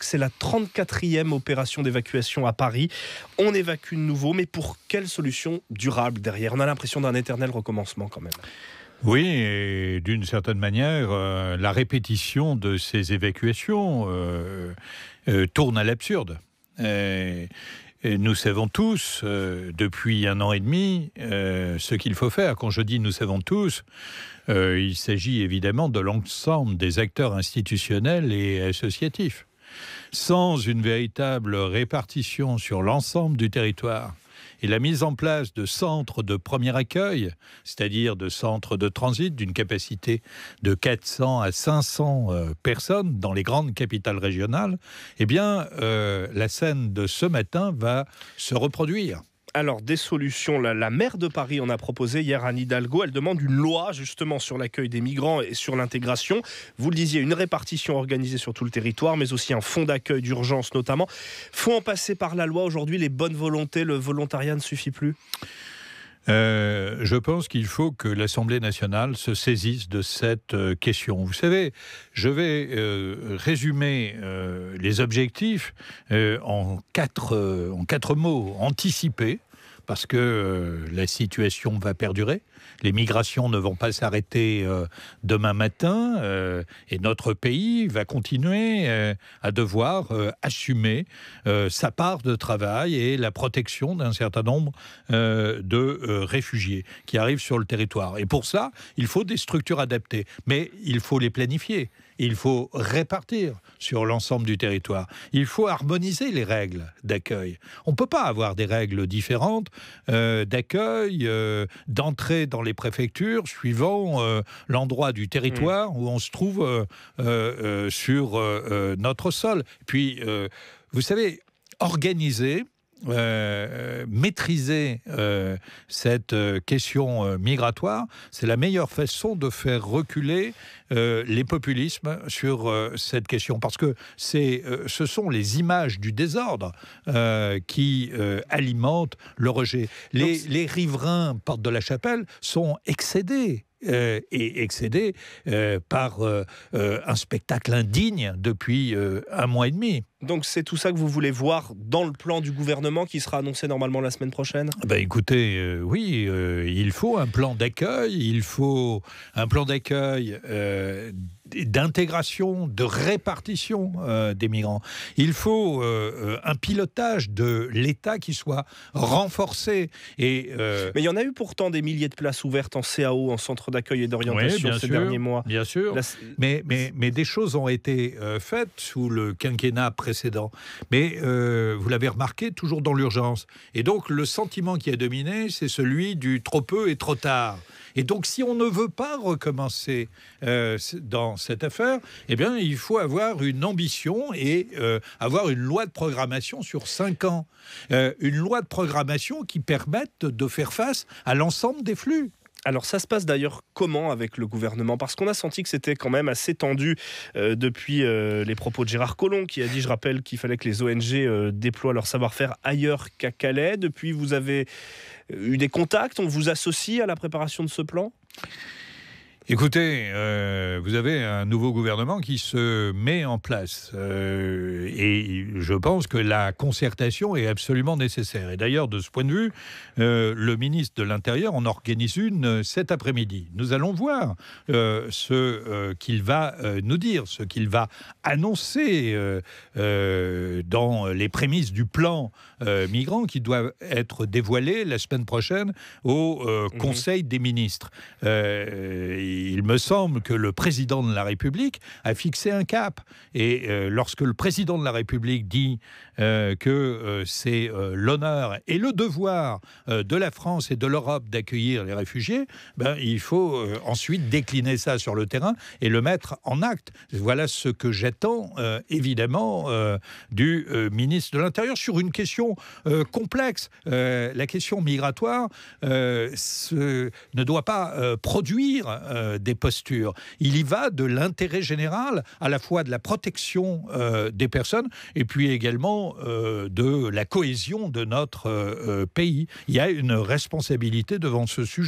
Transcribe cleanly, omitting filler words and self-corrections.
que c'est la 34e opération d'évacuation à Paris. On évacue de nouveau, mais pour quelle solution durable derrière ? On a l'impression d'un éternel recommencement quand même. Oui, et d'une certaine manière, la répétition de ces évacuations tourne à l'absurde. Et nous savons tous, depuis 1 an et demi, ce qu'il faut faire. Quand je dis nous savons tous, il s'agit évidemment de l'ensemble des acteurs institutionnels et associatifs. Sans une véritable répartition sur l'ensemble du territoire et la mise en place de centres de premier accueil, c'est-à-dire de centres de transit d'une capacité de 400 à 500 personnes dans les grandes capitales régionales, eh bien, la scène de ce matin va se reproduire. Alors, des solutions, la maire de Paris en a proposé hier, Anne Hidalgo. Elle demande une loi justement sur l'accueil des migrants et sur l'intégration. Vous le disiez, une répartition organisée sur tout le territoire, mais aussi un fonds d'accueil d'urgence notamment. Faut en passer par la loi aujourd'hui, les bonnes volontés, le volontariat ne suffit plus ? Je pense qu'il faut que l'Assemblée nationale se saisisse de cette question. Vous savez, je vais résumer les objectifs en quatre mots. Anticiper, parce que la situation va perdurer. Les migrations ne vont pas s'arrêter demain matin et notre pays va continuer à devoir assumer sa part de travail et la protection d'un certain nombre de réfugiés qui arrivent sur le territoire. Et pour ça, il faut des structures adaptées, mais il faut les planifier. Il faut répartir sur l'ensemble du territoire. Il faut harmoniser les règles d'accueil. On ne peut pas avoir des règles différentes d'accueil, d'entrée dans les préfectures, suivant l'endroit du territoire où on se trouve sur notre sol. Puis, vous savez, organiser, maîtriser cette question migratoire, c'est la meilleure façon de faire reculer les populismes sur cette question, parce que ce sont les images du désordre qui alimentent le rejet. Les riverains Porte de la Chapelle sont excédés. Et excédé par un spectacle indigne depuis 1 mois et demi. Donc c'est tout ça que vous voulez voir dans le plan du gouvernement qui sera annoncé normalement la semaine prochaine ? Écoutez, oui, il faut un plan d'accueil, il faut un plan d'accueil d'intégration, de répartition des migrants. Il faut un pilotage de l'État qui soit renforcé. Mais il y en a eu pourtant des milliers de places ouvertes en CAO, en centre d'accueil et d'orientation ces derniers mois. Bien sûr, mais des choses ont été faites sous le quinquennat précédent. Mais vous l'avez remarqué, toujours dans l'urgence. Et donc le sentiment qui a dominé, c'est celui du trop peu et trop tard. Et donc, si on ne veut pas recommencer dans cette affaire, eh bien, il faut avoir une ambition et avoir une loi de programmation sur 5 ans. Une loi de programmation qui permette de faire face à l'ensemble des flux. Alors ça se passe d'ailleurs comment avec le gouvernement ? Parce qu'on a senti que c'était quand même assez tendu depuis les propos de Gérard Collomb qui a dit, je rappelle, qu'il fallait que les ONG déploient leur savoir-faire ailleurs qu'à Calais. Depuis, vous avez eu des contacts, on vous associe à la préparation de ce plan ? Écoutez, vous avez un nouveau gouvernement qui se met en place et je pense que la concertation est absolument nécessaire. Et d'ailleurs, de ce point de vue, le ministre de l'Intérieur en organise une cet après-midi. Nous allons voir ce qu'il va nous dire, ce qu'il va annoncer dans les prémices du plan migrant qui doit être dévoilé la semaine prochaine au Conseil des ministres. Il me semble que le président de la République a fixé un cap. Et lorsque le président de la République dit que c'est l'honneur et le devoir de la France et de l'Europe d'accueillir les réfugiés, il faut ensuite décliner ça sur le terrain et le mettre en acte. Voilà ce que j'attends, évidemment, du ministre de l'Intérieur sur une question complexe. La question migratoire ne doit pas produire des postures. Il y va de l'intérêt général, à la fois de la protection des personnes et puis également de la cohésion de notre pays. Il y a une responsabilité devant ce sujet.